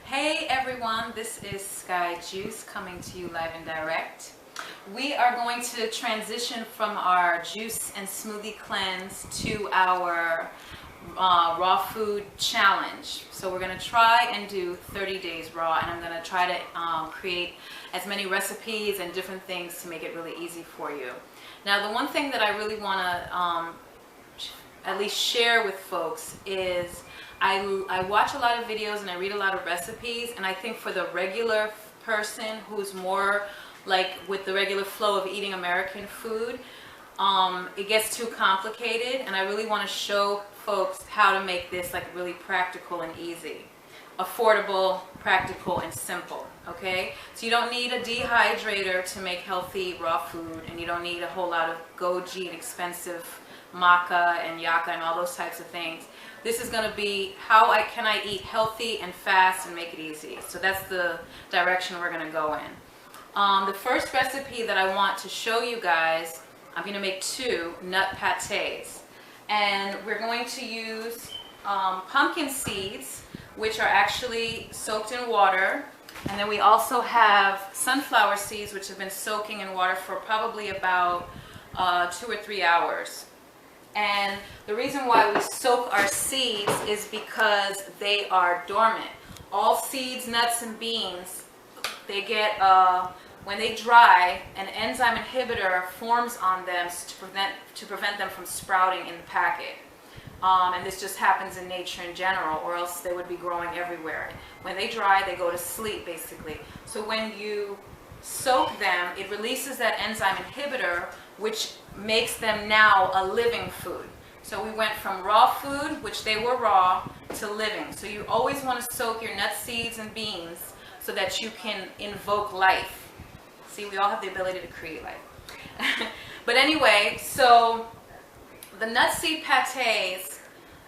Hey everyone, this is Sky Juice coming to you live and direct. We are going to transition from our juice and smoothie cleanse to our raw food challenge. So we're going to try and do 30 days raw, and I'm going to try to create as many recipes and different things to make it really easy for you. Now, the one thing that I really want to at least share with folks is I watch a lot of videos and I read a lot of recipes, and I think for the regular person who's more like with the regular flow of eating American food, it gets too complicated, and I really want to show folks how to make this like really practical and easy, affordable, practical, and simple. Okay, so you don't need a dehydrator to make healthy raw food, and you don't need a whole lot of goji and expensive maca and yucca and all those types of things. This is going to be how can I eat healthy and fast and make it easy. So that's the direction we're going to go in. The first recipe that I want to show you guys, I'm going to make 2 nut pâtés, and we're going to use pumpkin seeds, which are actually soaked in water, and then we also have sunflower seeds, which have been soaking in water for probably about 2 or 3 hours. And the reason why we soak our seeds is because they are dormant. All seeds, nuts, and beans, they get, when they dry, an enzyme inhibitor forms on them to prevent them from sprouting in the packet. And this just happens in nature in general, or else they would be growing everywhere. When they dry, they go to sleep, basically. So when you soak them, it releases that enzyme inhibitor, which makes them now a living food. So we went from raw food, which they were raw, to living. So you always want to soak your nuts, seeds, and beans so that you can invoke life. See, we all have the ability to create life. But anyway, so the nut seed pâtés,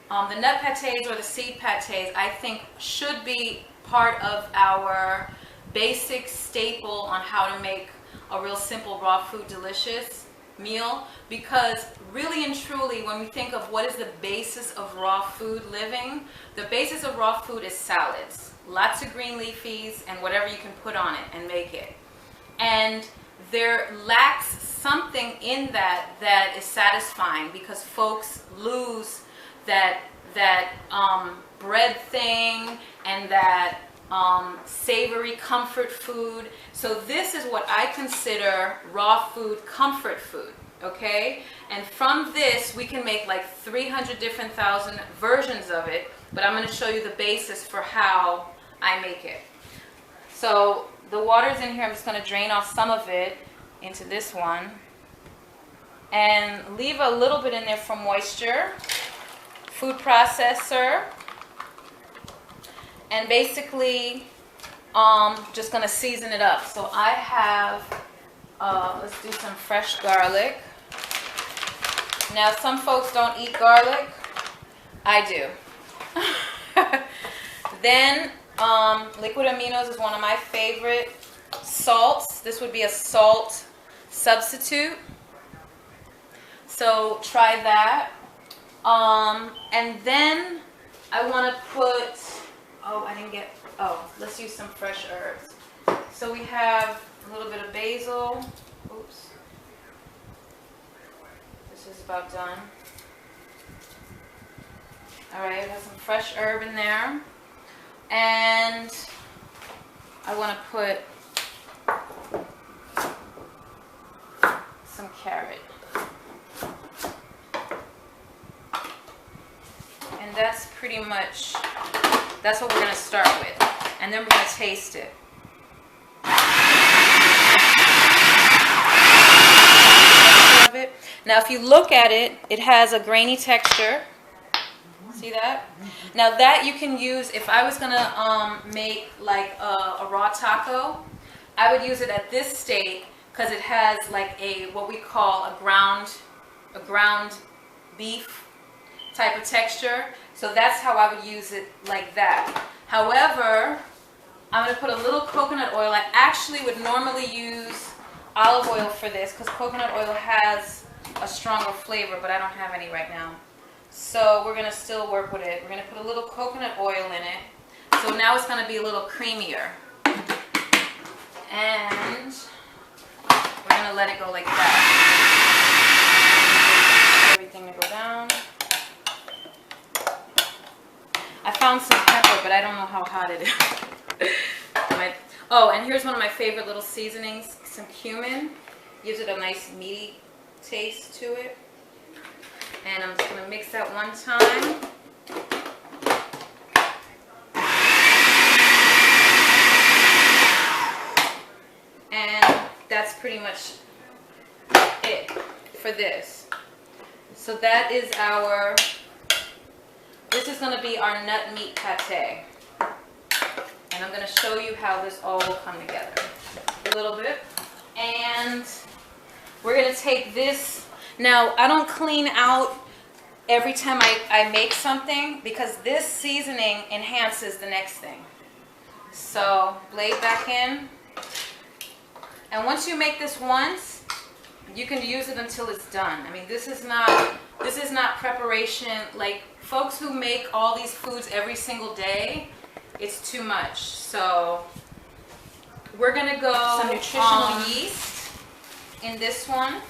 the nut pâtés or the seed pâtés, I think should be part of our basic staple on how to make a real simple raw food delicious meal, because really and truly, when we think of what is the basis of raw food living, the basis of raw food is salads, lots of green leafies and whatever you can put on it and make it. And there lacks something in that is satisfying, because folks lose that bread thing and that savory comfort food. So this is what I consider raw food comfort food, okay? And from this we can make like 300 different thousand versions of it, but I'm going to show you the basis for how I make it. So the water's in here. I'm just going to drain off some of it into this one and leave a little bit in there for moisture. Food processor. And basically, just going to season it up. So I have, let's do some fresh garlic. Now, some folks don't eat garlic. I do. Then, liquid aminos is one of my favorite salts. This would be a salt substitute. So try that. And then I want to put, let's use some fresh herbs. So we have a little bit of basil. Oops. This is about done. All right, I have some fresh herb in there. And I want to put some carrot. And that's pretty much, that's what we're going to start with. And then we're going to taste it. Now, if you look at it, it has a grainy texture. See that? Now that you can use, if I was going to make like a raw taco, I would use it at this state, because it has like what we call a ground beef type of texture. So that's how I would use it, like that. However, I'm going to put a little coconut oil. I actually would normally use olive oil for this, because coconut oil has a stronger flavor, but I don't have any right now. So we're going to still work with it. We're going to put a little coconut oil in it. So now it's going to be a little creamier. And we're going to let it go like that. Everything to go down. I found some pepper, but I don't know how hot it is. Oh, and here's one of my favorite little seasonings, some cumin. Gives it a nice meaty taste to it. And I'm just going to mix that one time. And that's pretty much it for this. So that is our, this is going to be our nut meat pate. And I'm going to show you how this all will come together a little bit. And we're going to take this. Now, I don't clean out every time I make something because this seasoning enhances the next thing. So, blade back in. And once you make this once, you can use it until it's done. I mean, this is not preparation. Like, folks who make all these foods every single day, it's too much. So we're gonna go some nutritional yeast in this one,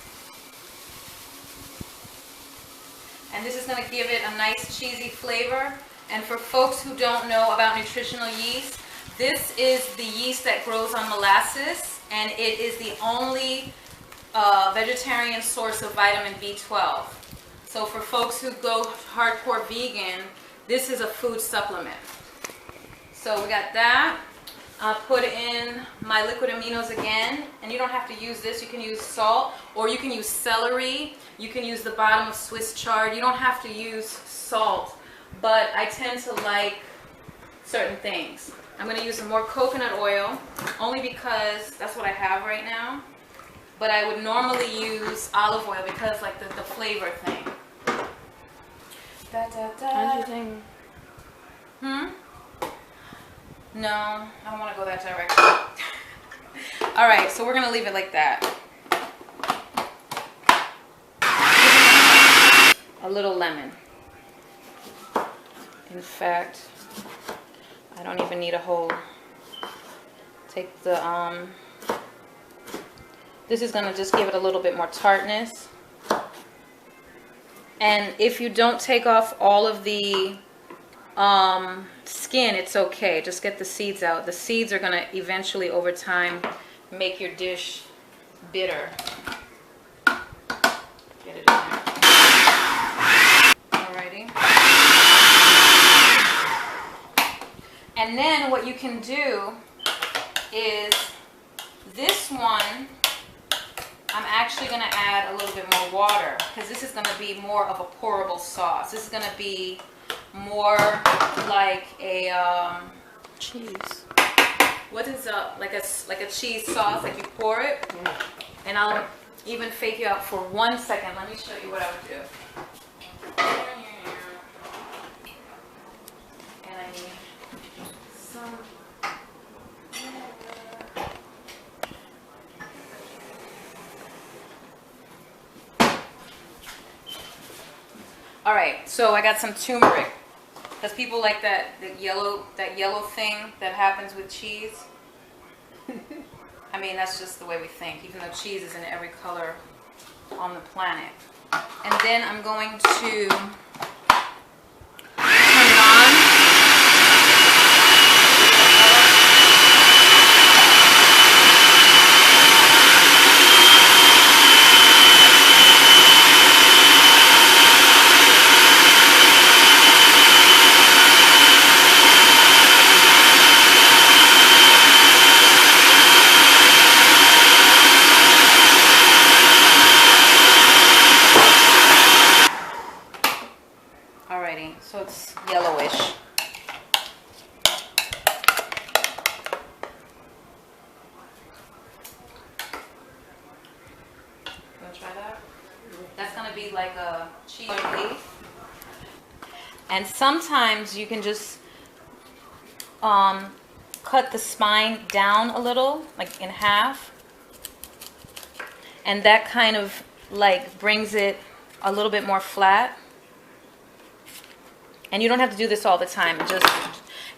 and this is gonna give it a nice cheesy flavor. And for folks who don't know about nutritional yeast, this is the yeast that grows on molasses, and it is the only vegetarian source of vitamin B12. So for folks who go hardcore vegan, this is a food supplement. So we got that. I'll put in my liquid aminos again. And you don't have to use this. You can use salt, or you can use celery. You can use the bottom of Swiss chard. You don't have to use salt, but I tend to like certain things. I'm going to use some more coconut oil, only because that's what I have right now. But I would normally use olive oil because like the flavor thing. How's your thing? No, I don't want to go that direction. All right, so we're going to leave it like that. A little lemon. In fact, I don't even need a whole. Take the, this is going to just give it a little bit more tartness. And if you don't take off all of the skin, it's okay. Just get the seeds out. The seeds are going to eventually, over time, make your dish bitter. Get it in there. Alrighty. And then what you can do is this one, I'm actually going to add a little bit more water because this is going to be more of a pourable sauce. This is going to be more like a cheese. What is like a cheese sauce? Like you pour it, and I'll even fake you out for 1 second. Let me show you what I would do. And I need some. All right, so I got some turmeric. Because people like that yellow thing that happens with cheese. I mean, that's just the way we think, even though cheese is in every color on the planet. And then I'm going to turn it on. So it's yellowish. You want to try that? That's going to be like a cheese leaf. And sometimes you can just cut the spine down a little, like in half. And that kind of like brings it a little bit more flat. And you don't have to do this all the time.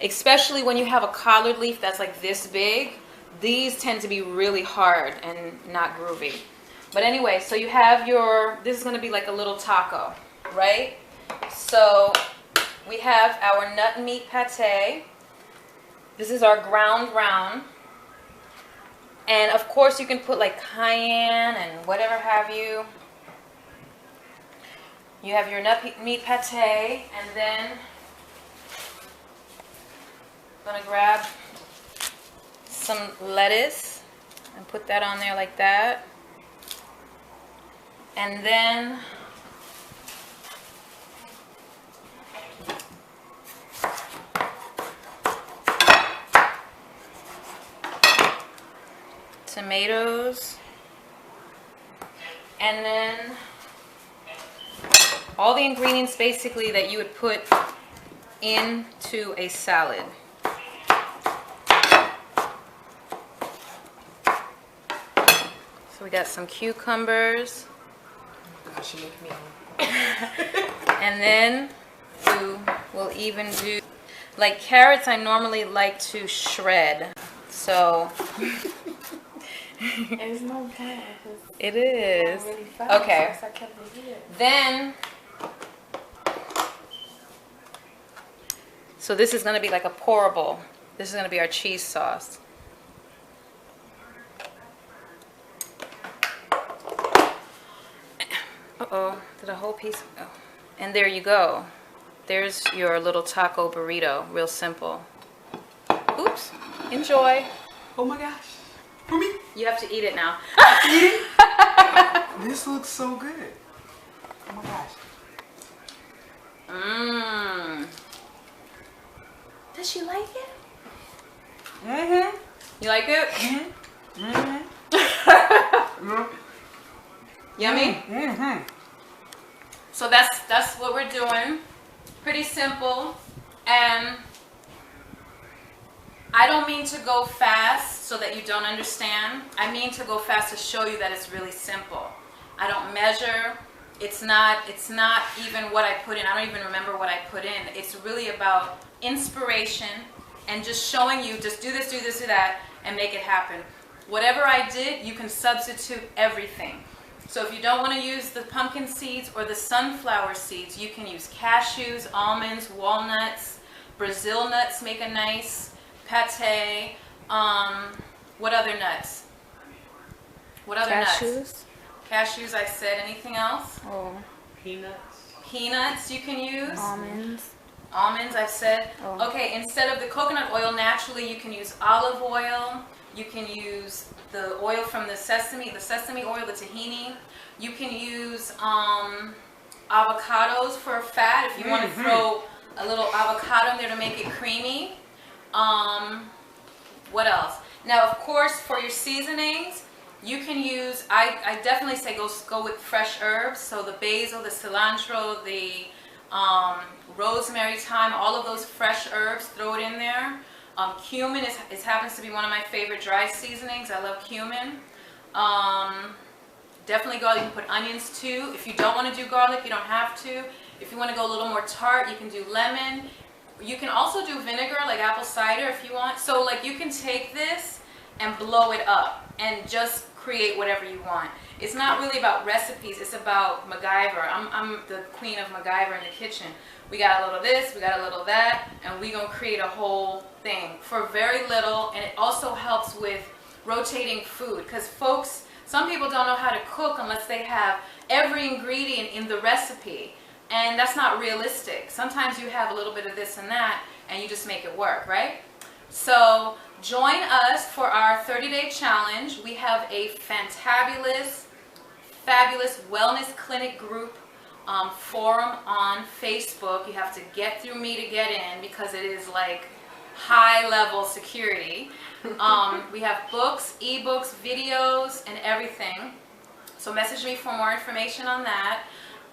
especially when you have a collard leaf that's like this big. These tend to be really hard and not groovy. But anyway, so you have your, this is going to be like a little taco, right? So we have our nut meat pate. This is our ground round. And of course you can put like cayenne and whatever have you. You have your nut meat pate, and then I'm gonna grab some lettuce and put that on there like that. And then tomatoes, and then all the ingredients basically that you would put into a salad. So we got some cucumbers. Oh gosh, you make me hungry. And then we'll even do, like carrots I normally like to shred. So It's no bad. it is. Really fast. Okay. So I kept it here. Then, so this is going to be like a pourable. This is going to be our cheese sauce. Uh-oh, did a whole piece? Oh. And there you go. There's your little taco burrito. Real simple. Oops. Enjoy. Oh my gosh. For me? You have to eat it now. Eat it? This looks so good. Oh my gosh. Mmm. Does she like it? Mm-hmm. You like it? Mm-hmm. Yummy? Mm-hmm. So that's what we're doing. Pretty simple. And I don't mean to go fast so that you don't understand. I mean to go fast to show you that it's really simple. I don't measure. It's not even what I put in. I don't even remember what I put in. It's really about inspiration and just showing you, just do this, do this, do that, and make it happen. Whatever I did, you can substitute everything. So if you don't want to use the pumpkin seeds or the sunflower seeds, you can use cashews, almonds, walnuts, Brazil nuts make a nice pate. What other nuts? What other nuts? Cashews. Cashews, I said. Anything else? Oh. Peanuts. Peanuts you can use. Almonds. Almonds, I've said. Oh. Okay, instead of the coconut oil, naturally you can use olive oil. You can use the oil from the sesame oil, the tahini. You can use avocados for fat if you want to throw a little avocado in there to make it creamy. What else? Now, of course, for your seasonings, you can use, I definitely say go with fresh herbs. So the basil, the cilantro, the rosemary, thyme, all of those fresh herbs, throw it in there. Cumin happens to be one of my favorite dry seasonings. I love cumin. Definitely garlic. You can put onions too. If you don't want to do garlic, you don't have to. If you want to go a little more tart, you can do lemon. You can also do vinegar, like apple cider if you want. So like you can take this and blow it up and just create whatever you want. It's not really about recipes. It's about MacGyver. I'm the queen of MacGyver in the kitchen. We got a little this, we got a little that, and we're going to create a whole thing for very little. And it also helps with rotating food because folks, some people don't know how to cook unless they have every ingredient in the recipe. And that's not realistic. Sometimes you have a little bit of this and that, and you just make it work, right? So join us for our 30-day challenge. We have a fantabulous, fabulous wellness clinic group forum on Facebook. You have to get through me to get in because it is like high-level security. We have books, ebooks, videos, and everything. So message me for more information on that.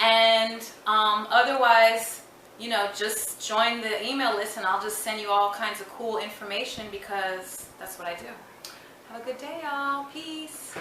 And otherwise, you know, just join the email list and I'll just send you all kinds of cool information because that's what I do. Have a good day, y'all. Peace.